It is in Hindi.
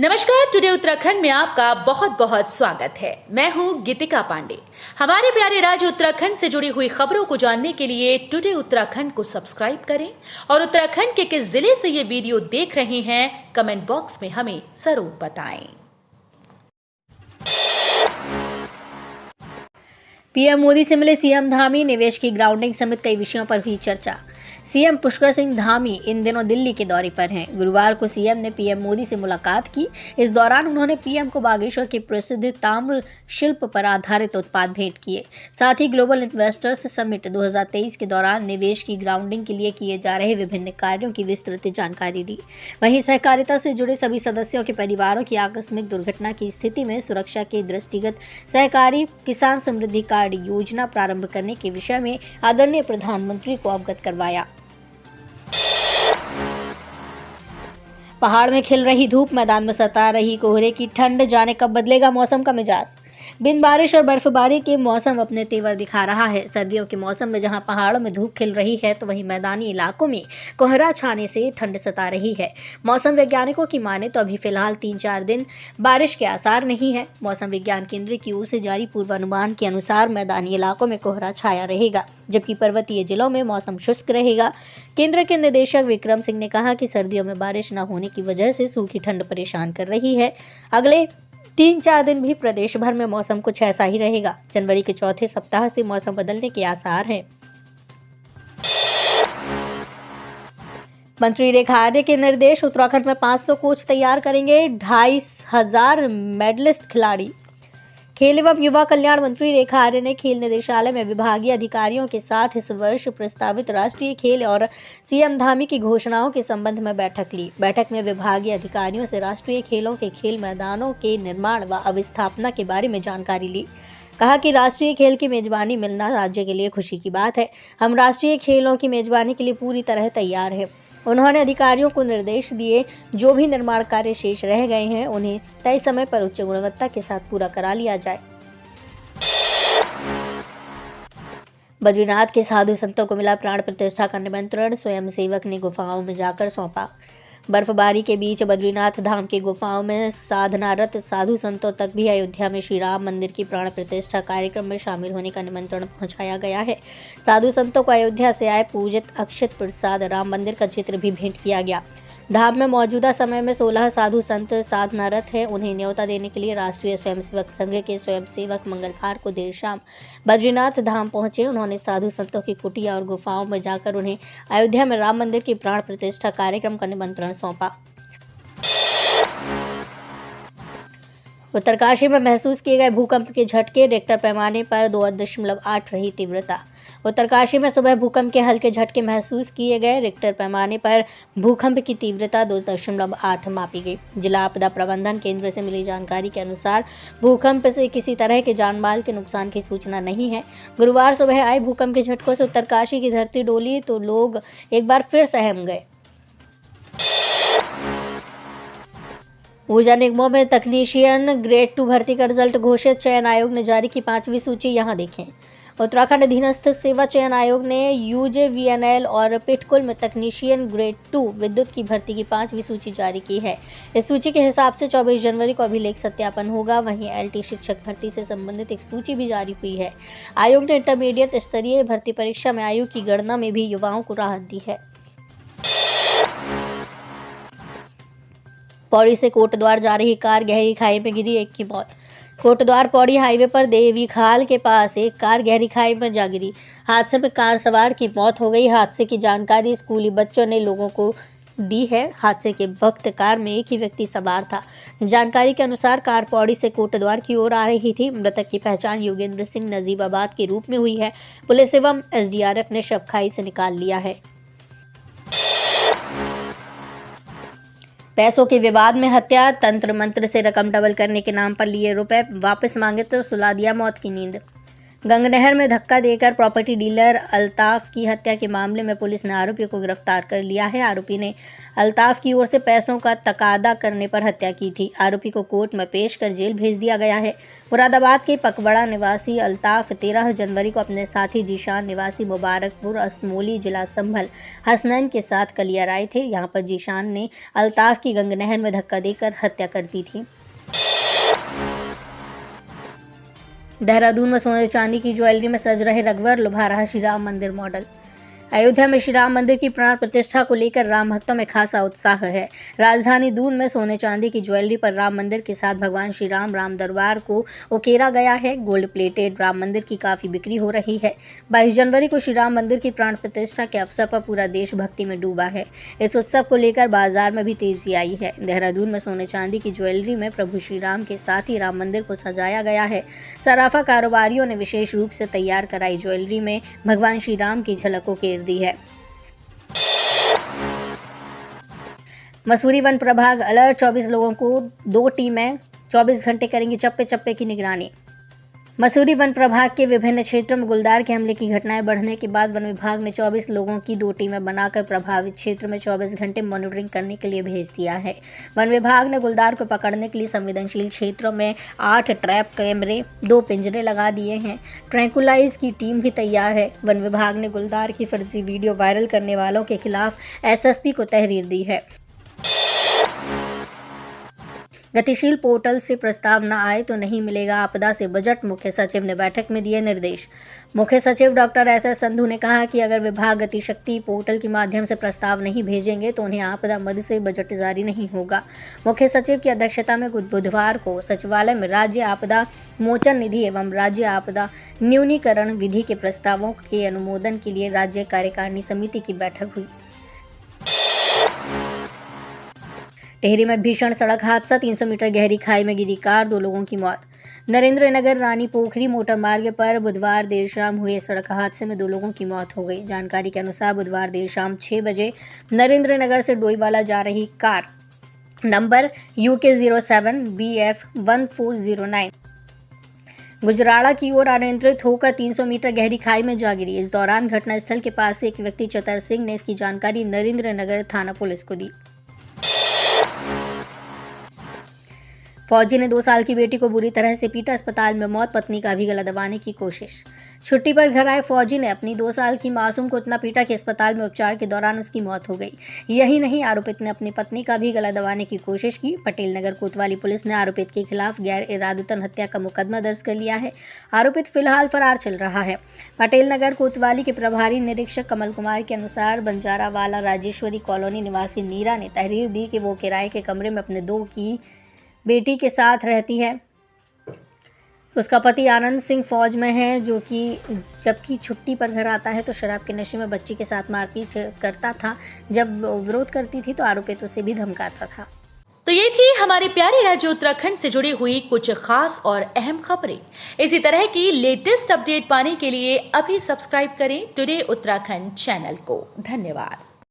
नमस्कार। टुडे उत्तराखंड में आपका बहुत बहुत स्वागत है। मैं हूं गीतिका पांडे। हमारे प्यारे राज्य उत्तराखंड से जुड़ी हुई खबरों को जानने के लिए टुडे उत्तराखंड को सब्सक्राइब करें और उत्तराखंड के किस जिले से ये वीडियो देख रहे हैं कमेंट बॉक्स में हमें जरूर बताएं। पीएम मोदी से मिले सीएम धामी, निवेश की ग्राउंडिंग समेत कई विषयों पर हुई चर्चा। सीएम पुष्कर सिंह धामी इन दिनों दिल्ली के दौरे पर हैं। गुरुवार को सीएम ने पीएम मोदी से मुलाकात की। इस दौरान उन्होंने पीएम को बागेश्वर के प्रसिद्ध ताम्र शिल्प पर आधारित उत्पाद भेंट किए। साथ ही ग्लोबल इन्वेस्टर्स समिट 2023 के दौरान निवेश की ग्राउंडिंग के लिए किए जा रहे विभिन्न कार्यों की विस्तृत जानकारी दी। वहीं सहकारिता से जुड़े सभी सदस्यों के परिवारों की आकस्मिक दुर्घटना की स्थिति में सुरक्षा के दृष्टिगत सहकारी किसान समृद्धि कार्ड योजना प्रारंभ करने के विषय में आदरणीय प्रधानमंत्री को अवगत करवाया। पहाड़ में खिल रही धूप, मैदान में सता रही कोहरे की ठंड, जाने कब बदलेगा मौसम का मिजाज। बिन बारिश और बर्फबारी के मौसम अपने तेवर दिखा रहा है। सर्दियों के मौसम में जहां पहाड़ों में धूप खिल रही है तो वहीं मैदानी इलाकों में कोहरा छाने से ठंड सता रही है। मौसम वैज्ञानिकों की माने तो अभी फिलहाल 3-4 दिन बारिश के आसार नहीं है। मौसम विज्ञान केंद्र की ओर से जारी पूर्वानुमान के अनुसार मैदानी इलाकों में कोहरा छाया रहेगा, जबकि पर्वतीय जिलों में मौसम शुष्क रहेगा। केंद्र के निदेशक विक्रम सिंह ने कहा कि सर्दियों में बारिश न होने की वजह से सूखी ठंड परेशान कर रही है। अगले 3-4 दिन भी प्रदेश भर में मौसम कुछ ऐसा ही रहेगा। जनवरी के चौथे सप्ताह से मौसम बदलने के आसार हैं। मंत्री रेखा आर्य के निर्देश, उत्तराखंड में 500 कोच तैयार करेंगे 2,500 मेडलिस्ट खिलाड़ी। खेल एवं युवा कल्याण मंत्री रेखा आर्य ने खेल निदेशालय में विभागीय अधिकारियों के साथ इस वर्ष प्रस्तावित राष्ट्रीय खेल और सीएम धामी की घोषणाओं के संबंध में बैठक ली। बैठक में विभागीय अधिकारियों से राष्ट्रीय खेलों के खेल मैदानों के निर्माण व अवस्थापना के बारे में जानकारी ली। कहा कि राष्ट्रीय खेल की मेजबानी मिलना राज्य के लिए खुशी की बात है। हम राष्ट्रीय खेलों की मेजबानी के लिए पूरी तरह तैयार हैं। उन्होंने अधिकारियों को निर्देश दिए, जो भी निर्माण कार्य शेष रह गए हैं उन्हें तय समय पर उच्च गुणवत्ता के साथ पूरा करा लिया जाए। बद्रीनाथ के साधु संतों को मिला प्राण प्रतिष्ठा का निमंत्रण, स्वयंसेवक ने गुफाओं में जाकर सौंपा। बर्फबारी के बीच बद्रीनाथ धाम की गुफाओं में साधनारत साधु संतों तक भी अयोध्या में श्री राम मंदिर की प्राण प्रतिष्ठा कार्यक्रम में शामिल होने का निमंत्रण पहुंचाया गया है। साधु संतों को अयोध्या से आए पूजित अक्षत प्रसाद राम मंदिर का चित्र भी भेंट किया गया। धाम में मौजूदा समय में 16 साधु संत साधनारत हैं। उन्हें न्योता देने के लिए राष्ट्रीय स्वयंसेवक संघ के स्वयंसेवक मंगलवार को देर शाम बद्रीनाथ धाम पहुंचे। उन्होंने साधु संतों की कुटिया और गुफाओं में जाकर उन्हें अयोध्या में राम मंदिर की प्राण प्रतिष्ठा कार्यक्रम का निमंत्रण सौंपा। उत्तरकाशी में महसूस किए गए भूकंप के झटके, रिक्टर पैमाने पर 2.8 रही तीव्रता। उत्तरकाशी में सुबह भूकंप के हल्के झटके महसूस किए गए। रिक्टर पैमाने पर भूकंप की तीव्रता 2.8 मापी गई। जिला आपदा प्रबंधन केंद्र से मिली जानकारी के अनुसार भूकंप से किसी तरह के जानमाल के नुकसान की सूचना नहीं है। गुरुवार सुबह आए भूकंप के झटकों से उत्तरकाशी की धरती डोली तो लोग एक बार फिर सहम गए। ऊर्जा निगमों में तकनीशियन ग्रेड 2 भर्ती का रिजल्ट घोषित, चयन आयोग ने जारी की 5वीं सूची। यहाँ देखें। उत्तराखंड अधीनस्थ सेवा चयन आयोग ने यूजेवीएनएल और पिटकुल में तकनीशियन ग्रेड 2 विद्युत की भर्ती की 5वीं सूची जारी की है। इस सूची के हिसाब से 24 जनवरी को अभिलेख सत्यापन होगा। वहीं एलटी शिक्षक भर्ती से संबंधित एक सूची भी जारी हुई है। आयोग ने इंटरमीडिएट स्तरीय भर्ती परीक्षा में आयु की गणना में भी युवाओं को राहत दी है। पौड़ी से कोटद्वार जा रही कार गहरी खाई में गिरी, एक की मौत। कोटद्वार पौड़ी हाईवे पर देवी खाल के पास एक कार गहरी खाई में जा गिरी। हादसे में कार सवार की मौत हो गई। हादसे की जानकारी स्कूली बच्चों ने लोगों को दी है। हादसे के वक्त कार में एक ही व्यक्ति सवार था। जानकारी के अनुसार कार पौड़ी से कोटद्वार की ओर आ रही थी। मृतक की पहचान योगेंद्र सिंह नजीबाबाद के रूप में हुई है। पुलिस एवं एसडीआरएफ ने शव खाई से निकाल लिया है। पैसों के विवाद में हत्या, तंत्र मंत्र से रकम डबल करने के नाम पर लिए रुपए वापस मांगे तो सुला दिया मौत की नींद। गंगनहर में धक्का देकर प्रॉपर्टी डीलर अल्ताफ की हत्या के मामले में पुलिस ने आरोपी को गिरफ्तार कर लिया है। आरोपी ने अल्ताफ की ओर से पैसों का तकादा करने पर हत्या की थी। आरोपी को कोर्ट में पेश कर जेल भेज दिया गया है। मुरादाबाद के पकबड़ा निवासी अल्ताफ 13 जनवरी को अपने साथी जीशान निवासी मुबारकपुर असमोली जिला संभल हसनैन के साथ कलियर आए थे। यहां पर जीशान ने अल्ताफ की गंगनहर में धक्का देकर हत्या कर दी थी। देहरादून में सोने चांदी की ज्वेलरी में सज रहे रघुवर, लुभा रहा श्री राम मंदिर मॉडल। अयोध्या में श्री राम मंदिर की प्राण प्रतिष्ठा को लेकर राम भक्तों में खासा उत्साह है। राजधानी दून में सोने चांदी की ज्वेलरी पर राम मंदिर के साथ भगवान श्री राम दरबार को उकेरा गया है। गोल्ड प्लेटेड राम मंदिर की काफी बिक्री हो रही है। 22 जनवरी को श्री राम मंदिर की प्राण प्रतिष्ठा के अवसर पर पूरा देश भक्ति में डूबा है। इस उत्सव को लेकर बाजार में भी तेजी आई है। देहरादून में सोने चांदी की ज्वेलरी में प्रभु श्री राम के साथ ही राम मंदिर को सजाया गया है। सराफा कारोबारियों ने विशेष रूप से तैयार कराई ज्वेलरी में भगवान श्री राम की झलक उकेर दी है। मसूरी वन प्रभाग अलर्ट, 24 लोगों को 2 टीमें 24 घंटे करेंगी चप्पे चप्पे की निगरानी। मसूरी वन प्रभाग के विभिन्न क्षेत्रों में गुलदार के हमले की घटनाएं बढ़ने के बाद वन विभाग ने 24 लोगों की 2 टीमें बनाकर प्रभावित क्षेत्र में 24 घंटे मॉनिटरिंग करने के लिए भेज दिया है। वन विभाग ने गुलदार को पकड़ने के लिए संवेदनशील क्षेत्रों में 8 ट्रैप कैमरे, 2 पिंजरे लगा दिए हैं। ट्रैंकुलाइज की टीम भी तैयार है। वन विभाग ने गुलदार की फर्जी वीडियो वायरल करने वालों के खिलाफ एसएसपी को तहरीर दी है। गतिशील पोर्टल से प्रस्ताव न आए तो नहीं मिलेगा आपदा से बजट, मुख्य सचिव ने बैठक में दिए निर्देश। मुख्य सचिव डॉक्टर एस संधू ने कहा कि अगर विभाग गतिशक्ति पोर्टल के माध्यम से प्रस्ताव नहीं भेजेंगे तो उन्हें आपदा मद से बजट जारी नहीं होगा। मुख्य सचिव की अध्यक्षता में बुधवार को सचिवालय में राज्य आपदा मोचन निधि एवं राज्य आपदा न्यूनीकरण विधि के प्रस्तावों के अनुमोदन के लिए राज्य कार्यकारिणी समिति की बैठक हुई। टिहरी में भीषण सड़क हादसा, 300 मीटर गहरी खाई में गिरी कार, 2 लोगों की मौत। नरेंद्रनगर रानी पोखरी मोटर मार्ग पर बुधवार देर शाम हुए सड़क हादसे में 2 लोगों की मौत हो गई। जानकारी के अनुसार बुधवार देर शाम 6 बजे नरेंद्रनगर से डोईवाला जा रही car number UK07 BF 1409 Gujrada की ओर अनियंत्रित होकर 300 मीटर गहरी खाई में जा गिरी। इस दौरान घटनास्थल के पास से एक व्यक्ति चतर सिंह ने इसकी जानकारी नरेंद्रनगर थाना पुलिस को दी। फौजी ने 2 साल की बेटी को बुरी तरह से पीटा, अस्पताल में मौत, पत्नी का भी गला दबाने की कोशिश। छुट्टी पर घर आए फौजी ने अपनी 2 साल की मासूम को इतना पीटा कि अस्पताल में उपचार के दौरान उसकी मौत हो गई। यही नहीं, आरोपित ने अपनी पत्नी का भी गला दबाने की कोशिश की। पटेल नगर कोतवाली पुलिस ने आरोपित के खिलाफ गैर इरादतन हत्या का मुकदमा दर्ज कर लिया है। आरोपित फिलहाल फरार चल रहा है। पटेल नगर कोतवाली के प्रभारी निरीक्षक कमल कुमार के अनुसार बंजारावाला राजेश्वरी कॉलोनी निवासी नीरा ने तहरीर दी कि वो किराए के कमरे में अपने 2 की बेटी के साथ रहती है। उसका पति आनंद सिंह फौज में है, जो कि जबकि छुट्टी पर घर आता है तो शराब के नशे में बच्ची के साथ मारपीट करता था। जब वो विरोध करती थी तो आरोपित उसे भी धमकाता था। तो ये थी हमारे प्यारे राज्य उत्तराखंड से जुड़ी हुई कुछ खास और अहम खबरें। इसी तरह की लेटेस्ट अपडेट पाने के लिए अभी सब्सक्राइब करें टुडे उत्तराखंड चैनल को। धन्यवाद।